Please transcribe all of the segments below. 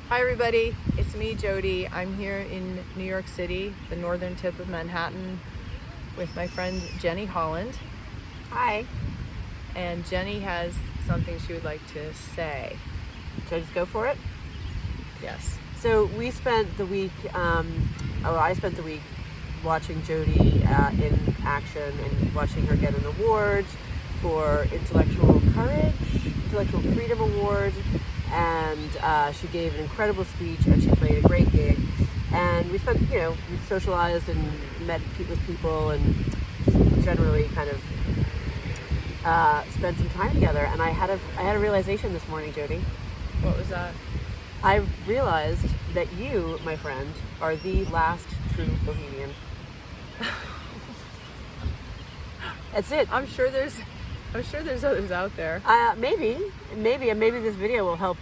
Hi everybody, it's me Jody. I'm here in New York City, the northern tip of Manhattan, with my friend Jenny Holland. Hi. And Jenny has something she would like to say. Should I just go for it? Yes. So we spent the week, I spent the week watching Jody in action and watching her get an award for intellectual freedom award, and she gave an incredible speech and she played a great gig. And we spent, we socialized and met with people and just generally kind of spent some time together. And I had a realization this morning, Jody. What was that? I realized that you, my friend, are the last true bohemian. That's it. I'm sure there's others out there. Maybe this video will help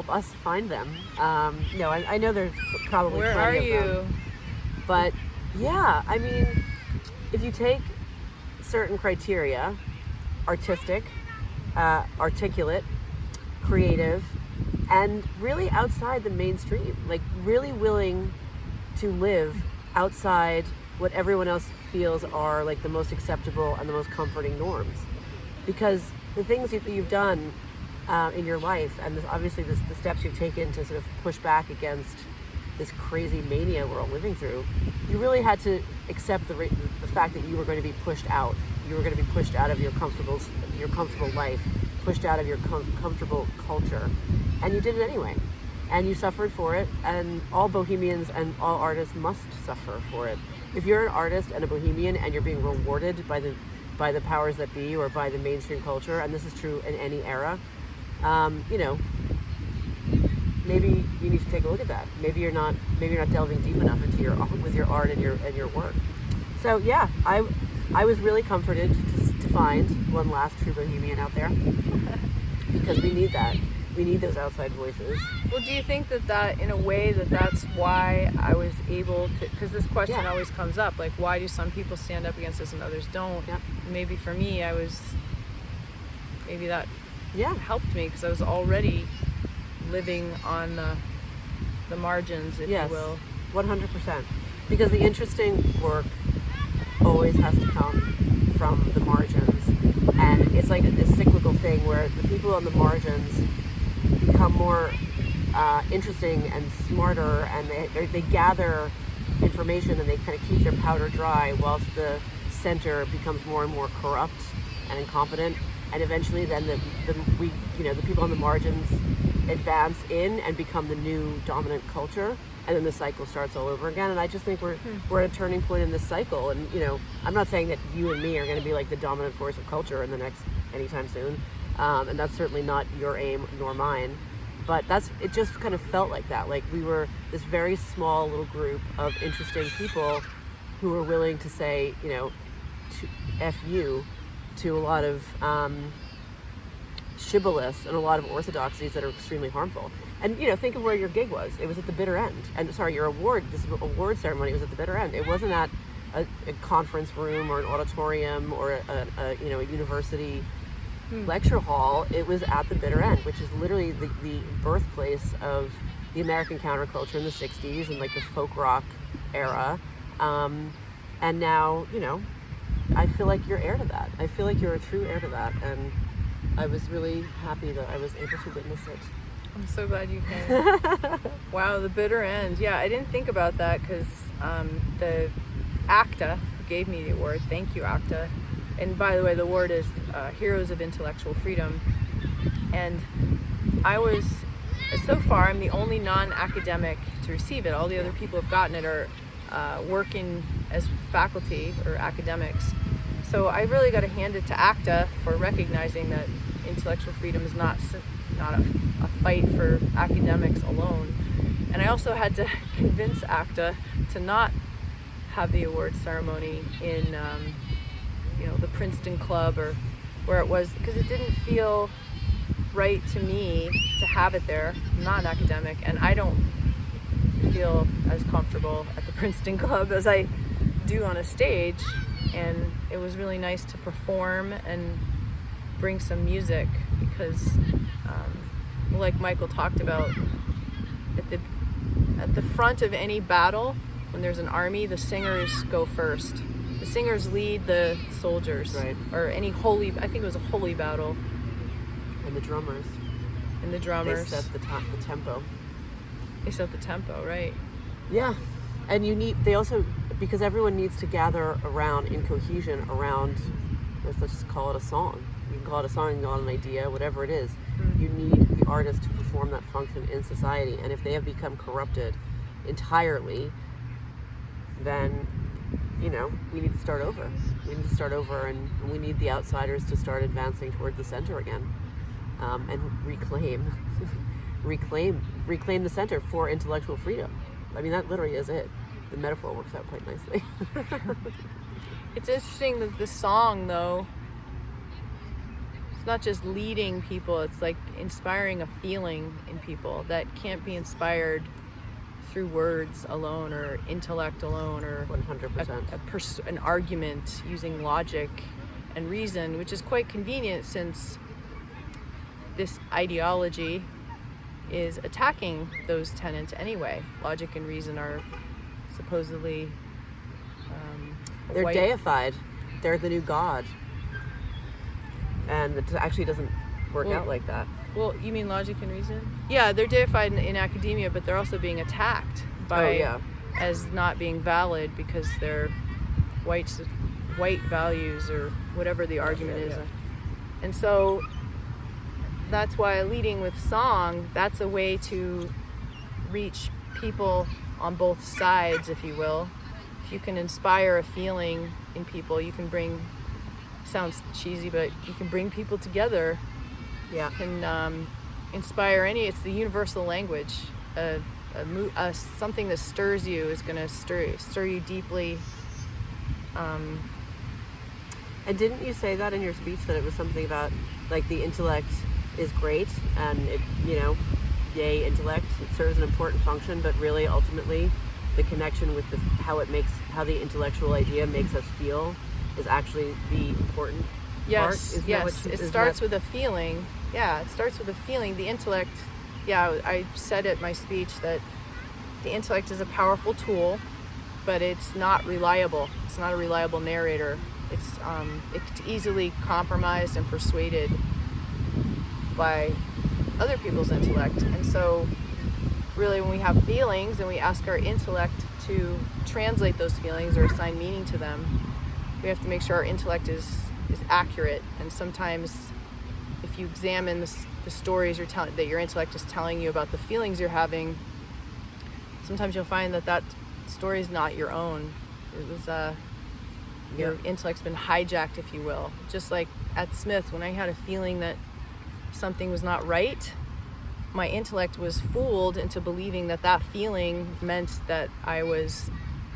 us find them. No, I know there's probably Where plenty are of you? them. But yeah, I mean, if you take certain criteria, artistic, articulate, creative, and really outside the mainstream, like really willing to live outside what everyone else feels are like the most acceptable and the most comforting norms. Because the things that you've done in your life, and obviously the steps you've taken to sort of push back against this crazy mania we're all living through, you really had to accept the fact that you were going to be pushed out. You were going to be pushed out of your comfortable life, pushed out of your comfortable culture, and you did it anyway. And you suffered for it, and all bohemians and all artists must suffer for it. If you're an artist and a bohemian and you're being rewarded by the powers that be or by the mainstream culture, and this is true in any era, maybe you need to take a look at that. Maybe you're not delving deep enough into your art and your work. So yeah, I was really comforted to find one last true bohemian out there because we need that. We need those outside voices. Well, do you think that in a way that's why I was able to, because this question always comes up, like why do some people stand up against this and others don't? Yep. Maybe for me, maybe that helped me because I was already living on the margins, if you will. 100%. Because the interesting work always has to come from the margins. And it's like a cyclical thing where the people on the margins become more interesting and smarter, and they gather information and they kind of keep their powder dry, whilst the center becomes more and more corrupt and incompetent, and eventually then the people on the margins advance in and become the new dominant culture, and then the cycle starts all over again. And I just think we're at a turning point in this cycle. And I'm not saying that you and me are going to be like the dominant force of culture in the next anytime soon, and that's certainly not your aim nor mine. But it just kind of felt like that. Like we were this very small little group of interesting people who were willing to say, to F you to a lot of shibboleths and a lot of orthodoxies that are extremely harmful. And think of where your gig was. It was at the bitter end. And your this award ceremony was at the bitter end. It wasn't at a conference room or an auditorium or a university lecture hall. It was at the bitter end, which is literally the birthplace of the American counterculture in the 60s and like the folk rock era. And now, I feel like you're heir to that. I feel like you're a true heir to that. And I was really happy that I was able to witness it. I'm so glad you came. Wow, the bitter end. Yeah, I didn't think about that because the ACTA gave me the award. Thank you, ACTA. And by the way, the award is Heroes of Intellectual Freedom. And so far, I'm the only non-academic to receive it. All the other people who've gotten it are working as faculty or academics. So I really got to hand it to ACTA for recognizing that intellectual freedom is not a fight for academics alone. And I also had to convince ACTA to not have the award ceremony in the Princeton Club or where it was, because it didn't feel right to me to have it there. I'm not an academic, and I don't feel as comfortable at the Princeton Club as I do on a stage. And it was really nice to perform and bring some music because, like Michael talked about, at the front of any battle, when there's an army, the singers go first. The singers lead the soldiers. Right. Or any holy, I think it was a holy battle. And the drummers. And the drummers. They set the tempo. They set the tempo, right. Yeah. And they also, because everyone needs to gather around in cohesion around, let's just call it a song. You can call it a song, you can call it an idea, whatever it is. Mm-hmm. You need the artist to perform that function in society. And if they have become corrupted entirely, then, we need to start over. We need to start over, and we need the outsiders to start advancing toward the center again, and reclaim the center for intellectual freedom. I mean, that literally is it. The metaphor works out quite nicely. It's interesting that the song, though, it's not just leading people, it's like inspiring a feeling in people that can't be inspired through words alone or intellect alone or 100%. An argument using logic and reason, which is quite convenient since this ideology is attacking those tenets anyway. Logic and reason are supposedly they're white. deified. They're the new god. And it actually doesn't work out like that. Well, you mean logic and reason? Yeah, they're deified in academia, but they're also being attacked by as not being valid because they're white values or whatever the argument is. And so that's why leading with song, that's a way to reach people on both sides, if you will. If you can inspire a feeling in people, you can sounds cheesy, but you can bring people together. Yeah. Can inspire it's the universal language. Something that stirs you is going to stir you deeply. And didn't you say that in your speech, that it was something about, like, the intellect is great and it, yay intellect, it serves an important function, but really ultimately the connection with how the intellectual idea makes us feel is actually the important part? It starts with a feeling. Yeah, it starts with a feeling. The intellect, I said at my speech that the intellect is a powerful tool, but it's not reliable. It's not a reliable narrator. It's easily compromised and persuaded by other people's intellect. And so really when we have feelings and we ask our intellect to translate those feelings or assign meaning to them, we have to make sure our intellect is accurate. And sometimes if you examine the stories that your intellect is telling you about the feelings you're having, sometimes you'll find that story is not your own. It was your intellect's been hijacked, if you will. Just like at Smith, when I had a feeling that something was not right, my intellect was fooled into believing that feeling meant that I was,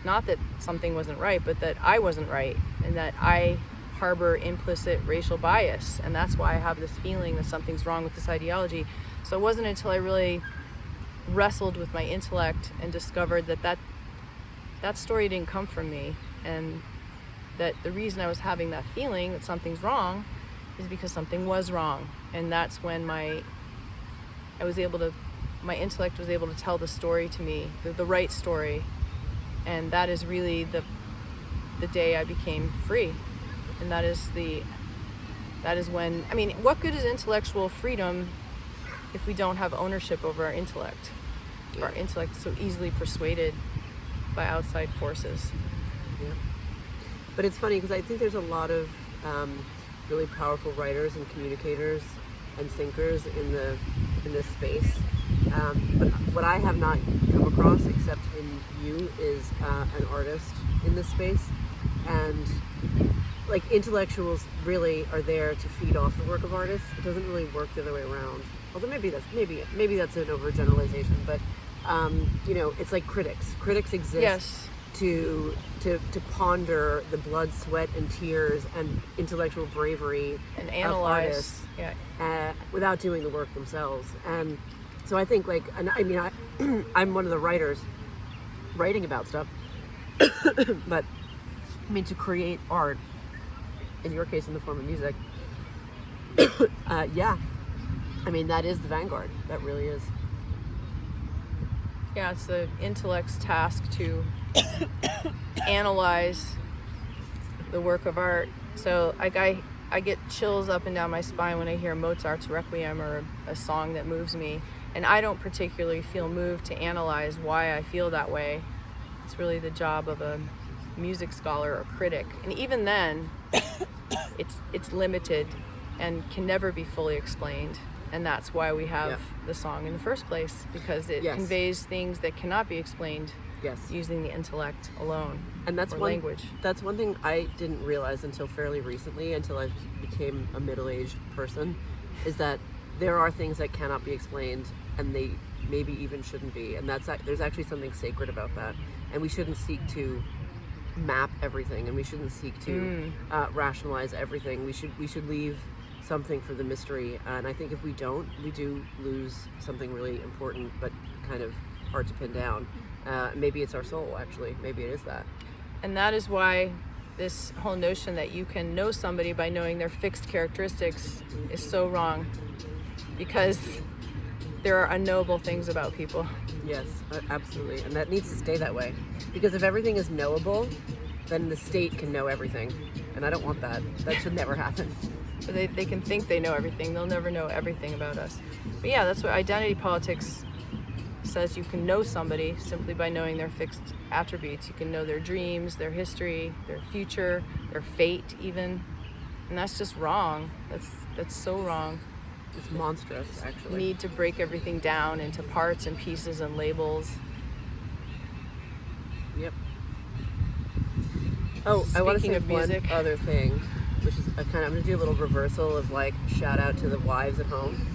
not that something wasn't right, but that I wasn't right, and that I harbor implicit racial bias, and that's why I have this feeling that something's wrong with this ideology. So it wasn't until I really wrestled with my intellect and discovered that story didn't come from me, and that the reason I was having that feeling that something's wrong is because something was wrong. And that's when my intellect was able to tell the story to me, the right story. And that is really the day I became free. And that is when, what good is intellectual freedom if we don't have ownership over our intellect? If our intellect is so easily persuaded by outside forces. Yeah. But it's funny because I think there's a lot of really powerful writers and communicators and thinkers in this space. But what I have not come across, except in you, is an artist in this space. And like, intellectuals really are there to feed off the work of artists. It doesn't really work the other way around. Although maybe that's an overgeneralization. But it's like critics. Critics exist. Yes. To ponder the blood, sweat, and tears and intellectual bravery and analyze of artists, without doing the work themselves. And so I think, I'm one of the writers writing about stuff, but to create art, in your case in the form of music, that is the vanguard. That really is. Yeah, it's the intellect's task to analyze the work of art. So I get chills up and down my spine when I hear Mozart's Requiem or a song that moves me. And I don't particularly feel moved to analyze why I feel that way. It's really the job of a music scholar or critic. And even then, it's limited and can never be fully explained. And that's why we have the song in the first place, because it conveys things that cannot be explained using the intellect alone. And that's language. That's one thing I didn't realize until fairly recently, until I became a middle-aged person, is that there are things that cannot be explained, and they maybe even shouldn't be. And there's actually something sacred about that. And we shouldn't seek to map everything, and we shouldn't seek to rationalize everything. We should leave something for the mystery. And I think if we don't, we do lose something really important, but kind of hard to pin down. Maybe it's our soul, actually. Maybe it is that. And that is why this whole notion that you can know somebody by knowing their fixed characteristics is so wrong, because there are unknowable things about people. Yes, absolutely. And that needs to stay that way. Because if everything is knowable, then the state can know everything. And I don't want that. That should never happen. So they can think they know everything. They'll never know everything about us. But yeah, that's what identity politics says. You can know somebody simply by knowing their fixed attributes. You can know their dreams, their history, their future, their fate even. And that's just wrong. That's so wrong. It's monstrous, actually. Need to break everything down into parts and pieces and labels. Yep. Oh, I want to say of music. one other thing, which is I'm going to do a little reversal of like shout out to the wives at home.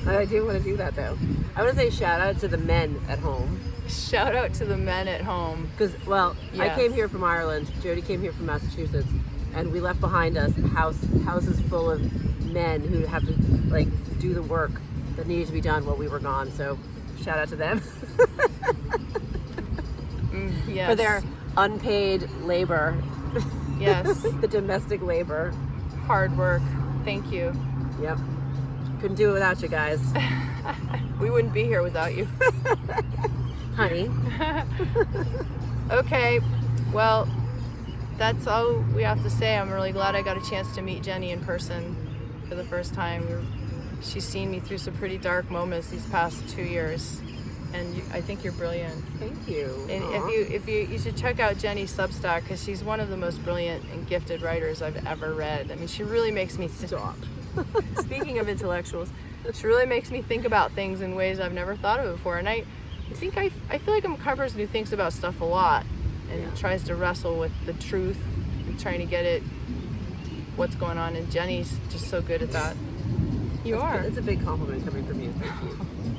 I do want to do that though. I want to say shout out to the men at home. Shout out to the men at home. Because, I came here from Ireland. Jody came here from Massachusetts, and we left behind us houses full of men who have to like do the work that needed to be done while we were gone. So, shout out to them Yes. for their unpaid labor. Yes. The domestic labor. Hard work. Thank you. Yep. Couldn't do it without you guys. We wouldn't be here without you. Honey. Okay. Well, that's all we have to say. I'm really glad I got a chance to meet Jenny in person for the first time. She's seen me through some pretty dark moments these past 2 years. And I think you're brilliant. Thank you. And if you should check out Jenny's Substack, because she's one of the most brilliant and gifted writers I've ever read. I mean, she really makes me Stop. Speaking of intellectuals, she really makes me think about things in ways I've never thought of before. And I think I feel like I'm a kind of person who thinks about stuff a lot and tries to wrestle with the truth and trying to get what's going on. And Jenny's just so good at that. It's a big compliment coming from you. Thank you.